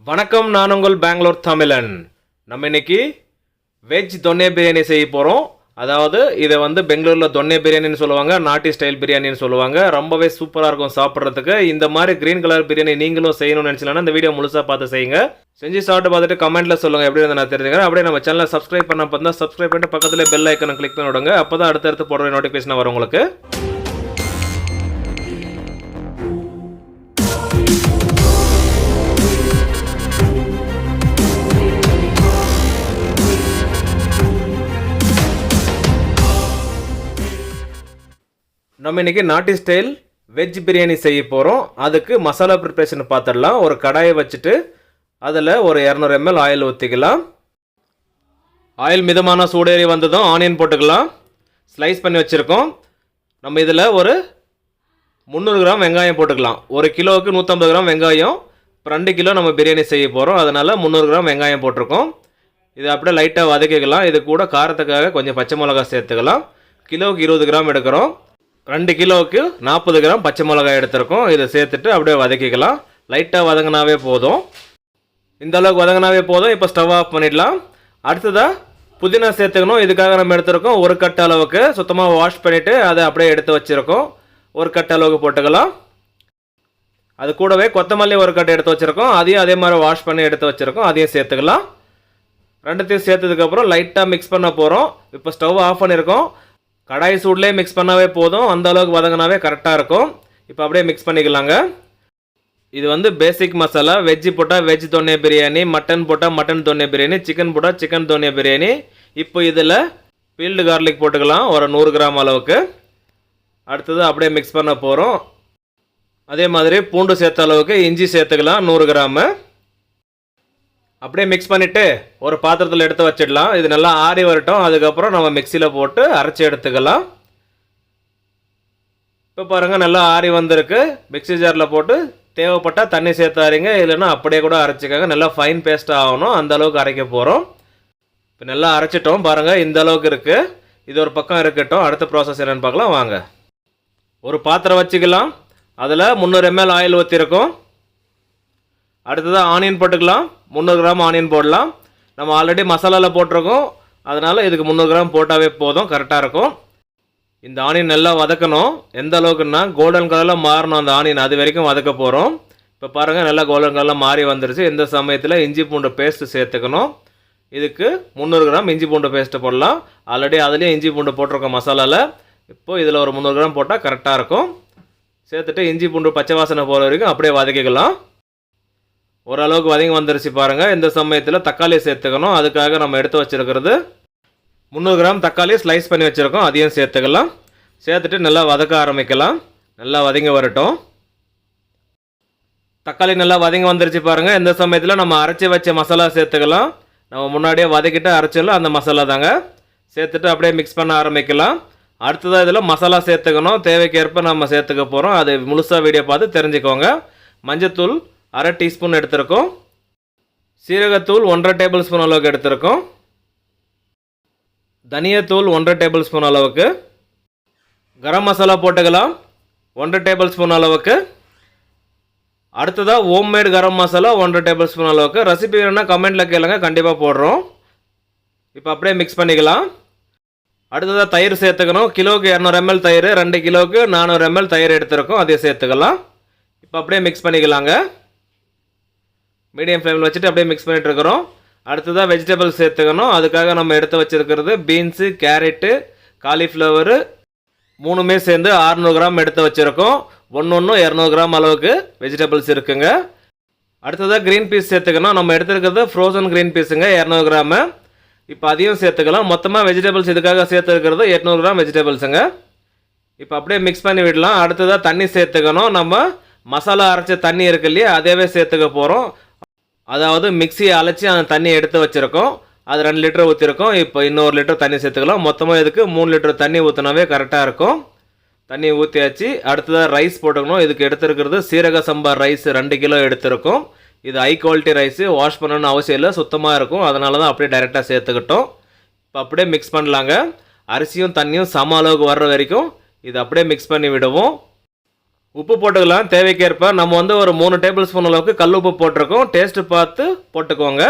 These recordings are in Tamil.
வணக்கம், நான் உங்கள் பெங்களூர் தமிழன். நம்ம இன்னைக்கு வெஜ் தொன்னே பிரியாணி செய்ய போகிறோம். அதாவது இதை பெங்களூரில் தொன்னே பிரியாணின்னு சொல்லுவாங்க, நாட்டி ஸ்டைல் பிரியாணின்னு சொல்லுவாங்க. ரொம்பவே சூப்பராக இருக்கும் சாப்பிட்றதுக்கு. இந்த மாதிரி க்ரீன் கலர் பிரியாணி நீங்களும் செய்யணும்னு நினச்சிங்கன்னா இந்த வீடியோ முழுசாக பார்த்து செய்யுங்க. செஞ்சு சாப்பிட்டு பார்த்துட்டு கமெண்ட்டில் சொல்லுங்கள் எப்படி இருந்தால் நான் தெரிஞ்சுக்கிறேன். அப்படியே நம்ம சேனலை சப்ஸ்கிரைப் பண்ண பார்த்தா சப்ஸ்கிரைப் பண்ணிட்டு பக்கத்தில் பெல் ஐக்கனை கிளிக் பண்ணி விடுங்க. அப்போ தான் அடுத்தடுத்து போடுற நோட்டிஃபிகேஷன் வரும் உங்களுக்கு. நம்ம இன்றைக்கி நாட்டி ஸ்டைல் வெஜ் பிரியாணி செய்ய போகிறோம். அதுக்கு மசாலா ப்ரிப்ரேஷன் பார்த்துடலாம். ஒரு கடாயை வச்சுட்டு அதில் ஒரு 200 ml ஆயில் ஊற்றிக்கலாம். ஆயில் மிதமான சூடேறி வந்ததும் ஆனியன் போட்டுக்கலாம். ஸ்லைஸ் பண்ணி வச்சுருக்கோம். நம்ம இதில் ஒரு 300 கிராம் வெங்காயம் போட்டுக்கலாம். ஒரு கிலோவுக்கு 150 கிராம் வெங்காயம். 2 கிலோ நம்ம பிரியாணி செய்ய போகிறோம். அதனால் 300 கிராம் வெங்காயம் போட்டிருக்கோம். இதை அப்படியே லைட்டாக வதக்கிக்கலாம். இது கூட காரத்துக்காக கொஞ்சம் பச்சை மிளகா சேர்த்துக்கலாம். கிலோவுக்கு 20 கிராம் எடுக்கிறோம். 2 கிலோவுக்கு 40 கிராம் பச்சை மிளகாய் எடுத்துருக்கோம். இதை சேர்த்துட்டு அப்படியே வதக்கிக்கலாம். லைட்டாக வதங்கினாவே போதும். இந்த அளவுக்கு வதங்கினாவே போதும். இப்போ ஸ்டவ் ஆஃப் பண்ணிடலாம். அடுத்ததாக புதினா சேர்த்துக்கணும். இதுக்காக நம்ம எடுத்துருக்கோம் ஒரு கட் அளவுக்கு. சுத்தமாக வாஷ் பண்ணிவிட்டு அதை அப்படியே எடுத்து வச்சுருக்கோம். ஒரு கட் அளவுக்கு போட்டுக்கலாம். அது கூடவே கொத்தமல்லி ஒரு கட் எடுத்து வச்சுருக்கோம். அதையும் அதே மாதிரி வாஷ் பண்ணி எடுத்து வச்சுருக்கோம். அதையும் சேர்த்துக்கலாம். ரெண்டுத்தையும் சேர்த்ததுக்கப்புறம் லைட்டாக மிக்ஸ் பண்ண போகிறோம். இப்போ ஸ்டவ் ஆஃப் பண்ணியிருக்கோம். கடாய் சூட்லேயே மிக்ஸ் பண்ணாவே போதும். அந்த அளவுக்கு வதங்கினாவே கரெக்டாக இருக்கும். இப்போ அப்படியே மிக்ஸ் பண்ணிக்கலாங்க. இது பேசிக் மசாலா. வெஜ்ஜு போட்டால் வெஜ் தொன்னே பிரியாணி, மட்டன் போட்டால் மட்டன் தொன்னே பிரியாணி, சிக்கன் போட்டால் சிக்கன் தொன்னே பிரியாணி. இப்போ இதில் பீல்டு கார்லிக் போட்டுக்கலாம் ஒரு 100 கிராம் அளவுக்கு. அடுத்தது அப்படியே மிக்ஸ் பண்ண போகிறோம். அதே மாதிரி பூண்டு சேர்த்த அளவுக்கு இஞ்சி சேர்த்துக்கலாம் 100 கிராமு. அப்படியே மிக்ஸ் பண்ணிவிட்டு ஒரு பாத்திரத்தில் எடுத்து வச்சிடலாம். இது நல்லா ஆறி வரட்டும். அதுக்கப்புறம் நம்ம மிக்சியில் போட்டு அரைச்சி எடுத்துக்கலாம். இப்போ பாருங்கள் நல்லா ஆறி வந்திருக்கு. மிக்சி ஜாரில் போட்டு தேவைப்பட்டால் தண்ணி சேர்த்து அரைங்க, இல்லைன்னா அப்படியே கூட அரைச்சிக்கோங்க. நல்லா ஃபைன் பேஸ்ட்டாக ஆகணும், அந்த அளவுக்கு அரைக்க போகிறோம். இப்போ நல்லா அரைச்சிட்டோம் பாருங்கள், இந்த அளவுக்கு இருக்குது. இது ஒரு பக்கம் இருக்கட்டும். அடுத்த ப்ராசஸ் என்னென்னு பார்க்கலாம் வாங்க. ஒரு பாத்திரம் வச்சுக்கலாம். அதில் 300 ml ஆயில் ஊற்றிருக்கோம். அடுத்ததாக ஆனியன் போட்டுக்கலாம். 300 கிராம் ஆனியன் போடலாம். நம்ம ஆல்ரெடி மசாலாவில் போட்டிருக்கோம். அதனால் இதுக்கு 300 கிராம் போட்டாவே போதும், கரெக்டாக இருக்கும். இந்த ஆனியன் நல்லா வதக்கணும். எந்த அளவுக்குன்னா கோல்டன் கலரில் மாறணும் அந்த ஆனியன், அது வரைக்கும் வதக்க போகிறோம். இப்போ பாருங்கள் நல்லா கோல்டன் கலரில் மாறி வந்துருச்சு. இந்த சமயத்தில் இஞ்சி பூண்டு பேஸ்ட்டு சேர்த்துக்கணும். இதுக்கு 300 கிராம் இஞ்சி பூண்டு பேஸ்ட்டு போடலாம். ஆல்ரெடி அதுலேயும் இஞ்சி பூண்டு போட்டிருக்கோம் மசாலாவில். இப்போது இதில் ஒரு 300 கிராம் போட்டால் கரெக்டாக இருக்கும். சேர்த்துட்டு இஞ்சி பூண்டு பச்சை வாசனை போகிற வரைக்கும் அப்படியே வதக்கிக்கலாம். ஓரளவுக்கு வதங்கி வந்துருச்சு பாருங்கள். இந்த சமயத்தில் தக்காளி சேர்த்துக்கணும். அதுக்காக நம்ம எடுத்து வச்சுருக்கிறது 300 கிராம் தக்காளி ஸ்லைஸ் பண்ணி வச்சுருக்கோம். அதையும் சேர்த்துக்கலாம். சேர்த்துட்டு நல்லா வதக்க ஆரம்பிக்கலாம். நல்லா வதங்கி வரட்டும். தக்காளி நல்லா வதங்கி வந்துருச்சு பாருங்கள். இந்த சமயத்தில் நம்ம அரைச்சி வச்ச மசாலா சேர்த்துக்கலாம். நம்ம முன்னாடியே வதக்கிட்டு அரைச்சலாம் அந்த மசாலா தாங்க. சேர்த்துட்டு அப்படியே மிக்ஸ் பண்ண ஆரம்பிக்கலாம். அடுத்ததாக இதில் மசாலா சேர்த்துக்கணும். தேவைக்கேற்ப நம்ம சேர்த்துக்க போகிறோம். அது முழுசாக வீடியோ பார்த்து தெரிஞ்சுக்கோங்க. மஞ்சத்தூள் 1/2 டீஸ்பூன் எடுத்திருக்கோம். சீரகத்தூள் 1/2 டேபிள் ஸ்பூன் அளவுக்கு எடுத்திருக்கோம். தனியாத்தூள் 1/2 டேபிள் ஸ்பூன் அளவுக்கு. கரம் மசாலா போட்டுக்கலாம் 1/2 டேபிள் ஸ்பூன் அளவுக்கு. அடுத்ததாக homemade garam masala 1/2 table spoon அளவுக்கு. ரெசிபி வேணுன்னா கமெண்ட்டில் கேளுங்க, கண்டிப்பாக போடுறோம். இப்போ அப்படியே மிக்ஸ் பண்ணிக்கலாம். அடுத்ததாக தயிர் சேர்த்துக்கணும். கிலோவுக்கு 200 ml தயிர், 2 கிலோவுக்கு 400 ml தயிர் எடுத்திருக்கோம். அதையும் சேர்த்துக்கலாம். இப்போ அப்படியே மிக்ஸ் பண்ணிக்கலாங்க. மீடியம் ஃப்ளேமில் வச்சுட்டு அப்படியே மிக்ஸ் பண்ணிட்டு இருக்கிறோம். அடுத்ததாக வெஜிடபிள்ஸ் சேர்த்துக்கணும். அதுக்காக நம்ம எடுத்து வச்சுருக்கிறது பீன்ஸு, கேரட்டு, காலிஃப்ளவரு 3மே சேர்ந்து 600 கிராம் எடுத்து வச்சுருக்கோம். ஒன்று 200 கிராம் அளவுக்கு வெஜிடபிள்ஸ் இருக்குங்க. அடுத்ததாக க்ரீன் பீஸ் சேர்த்துக்கணும். நம்ம எடுத்துருக்கிறது ஃப்ரோசன் க்ரீன் பீஸுங்க 200 கிராமு. இப்போ அதையும் சேர்த்துக்கலாம். மொத்தமாக வெஜிடபிள்ஸ் இதுக்காக சேர்த்துருக்கிறது 800 கிராம் வெஜிடபிள்ஸுங்க. இப்போ அப்படியே மிக்ஸ் பண்ணி விடலாம். அடுத்ததாக தண்ணி சேர்த்துக்கணும். நம்ம மசாலா அரைச்ச தண்ணி இருக்கு இல்லையா, அதேவே சேர்த்துக்க போகிறோம். அதாவது மிக்சியை அரைச்சி அந்த தண்ணி எடுத்து வச்சுருக்கோம். அது 2 லிட்டர் ஊற்றிருக்கோம். இப்போ இன்னொரு லிட்டர் தண்ணி சேர்த்துக்கலாம். மொத்தமாக இதுக்கு 3 லிட்டர் தண்ணி ஊற்றினாவே கரெக்டாக இருக்கும். தண்ணி ஊற்றியாச்சு. அடுத்ததாக ரைஸ் போட்டுக்கணும். இதுக்கு எடுத்துருக்கிறது சீரக சம்பா ரைஸ் 2 கிலோ எடுத்திருக்கோம். இது ஹை குவாலிட்டி ரைஸு, வாஷ் பண்ணணும்னு அவசியம் இல்லை, சுத்தமாக இருக்கும். அதனால தான் அப்படியே டைரெக்டாக சேர்த்துக்கிட்டோம். இப்போ அப்படியே மிக்ஸ் பண்ணலாங்க. அரிசியும் தண்ணியும் சம அளவுக்கு வர்ற வரைக்கும் இது அப்படியே மிக்ஸ் பண்ணி விடுவோம். உப்பு போட்டுக்கலாம் தேவைக்கேற்ப. நம்ம வந்து ஒரு 3 டேபிள் ஸ்பூன் அளவுக்கு கல் உப்பு போட்டிருக்கோம். டேஸ்ட்டு பார்த்து போட்டுக்கோங்க.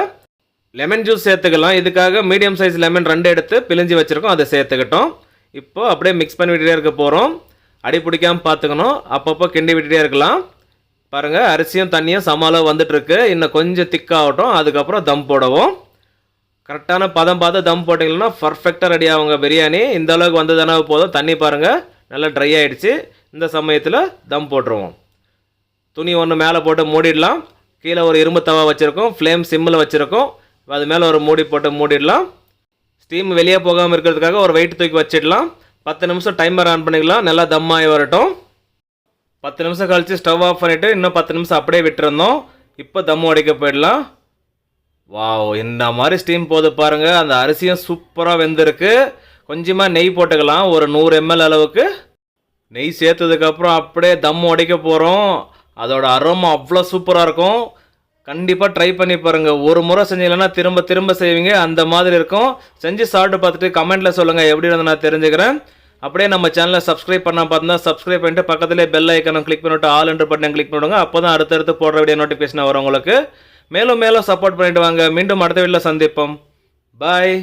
லெமன் ஜூஸ் சேர்த்துக்கலாம். இதுக்காக மீடியம் சைஸ் லெமன் 2 எடுத்து பிழிஞ்சு வச்சுருக்கோம், அதை சேர்த்துக்கிட்டோம். இப்போ அப்படியே மிக்ஸ் பண்ணி விட்டுட்டே இருக்க போகிறோம். அடி பிடிக்காமல் பார்த்துக்கணும். அப்பப்போ கிண்டி விட்டுட்டே இருக்கலாம். பாருங்கள், அரிசியும் தண்ணியும் சம அளவு வந்துட்டுருக்கு. இன்னும் கொஞ்சம் திக்காகட்டும், அதுக்கப்புறம் தம் போடவும். கரெக்டான பதம் பார்த்து தம் போட்டிங்கன்னா பர்ஃபெக்டாக ரெடி ஆகுங்க பிரியாணி. இந்த அளவுக்கு வந்ததுனா போதும். தண்ணி பாருங்கள் நல்லா ட்ரை ஆகிடுச்சு. இந்த சமயத்தில் தம் போட்டுருவோம். துணி ஒன்று மேலே போட்டு மூடிடலாம். கீழே ஒரு இரும்பு தவா வச்சுருக்கோம், ஃப்ளேம் சிம்மில் வச்சுருக்கோம். அது மேலே ஒரு மூடி போட்டு மூடிடலாம். ஸ்டீம் வெளியே போகாமல் இருக்கிறதுக்காக ஒரு வெயிட் தூக்கி வச்சிடலாம். 10 நிமிஷம் டைமர் ஆன் பண்ணிக்கலாம். நல்லா தம் ஆகி வரட்டும். 10 நிமிஷம் கழித்து ஸ்டவ் ஆஃப் பண்ணிவிட்டு இன்னும் 10 நிமிஷம் அப்படியே விட்டுருந்தோம். இப்போ தம் உடைக்க போயிடலாம். வாவ், இந்த மாதிரி ஸ்டீம் போது பாருங்கள். அந்த அரிசியும் சூப்பராக வெந்திருக்கு. கொஞ்சமாக நெய் போட்டுக்கலாம். ஒரு 100 ml அளவுக்கு நெய் சேர்த்ததுக்கப்புறம் அப்படியே தம் உடைக்க போகிறோம். அதோட அரோமா அவ்வளோ சூப்பராக இருக்கும். கண்டிப்பாக ட்ரை பண்ணி பாருங்கள். ஒரு முறை செஞ்சீங்கன்னா திரும்ப திரும்ப செய்வீங்க, அந்த மாதிரி இருக்கும். செஞ்சு சாப்பிட்டு பார்த்துட்டு கமெண்ட்டில் சொல்லுங்கள் எப்படி இருந்து நான் தெரிஞ்சுக்கிறேன். அப்படியே நம்ம சேனலை சப்ஸ்கிரைப் பண்ணால் பார்த்தா சப்ஸ்கிரைப் பண்ணிட்டு பக்கத்துலேயே பெல் ஐக்கனை கிளிக் பண்ணிவிட்டு ஆல் என்ற பட்டனை கிளிக் பண்ணிவிடுங்க. அப்போ தான் அடுத்தடுத்து போடுற வீடியோ நோட்டிஃபிகேஷன் வரும் உங்களுக்கு. மேலும் மேலும் சப்போர்ட் பண்ணிட்டு வாங்க. மீண்டும் அடுத்த வீடியோவில் சந்திப்போம். பாய்.